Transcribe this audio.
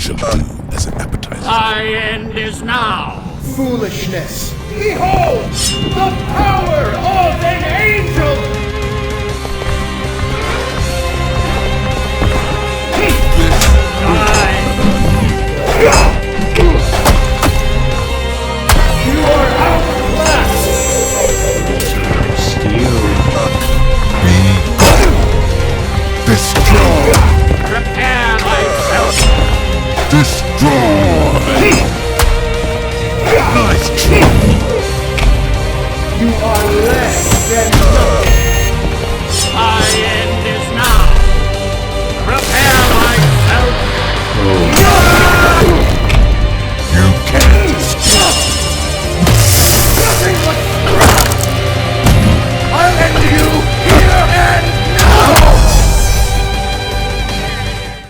shall do as an appetizer. Thy end is now. Foolishness! Behold! The power of an angel! You are outclassed! Be gone. Destroy. Prepare thyself. Destroy.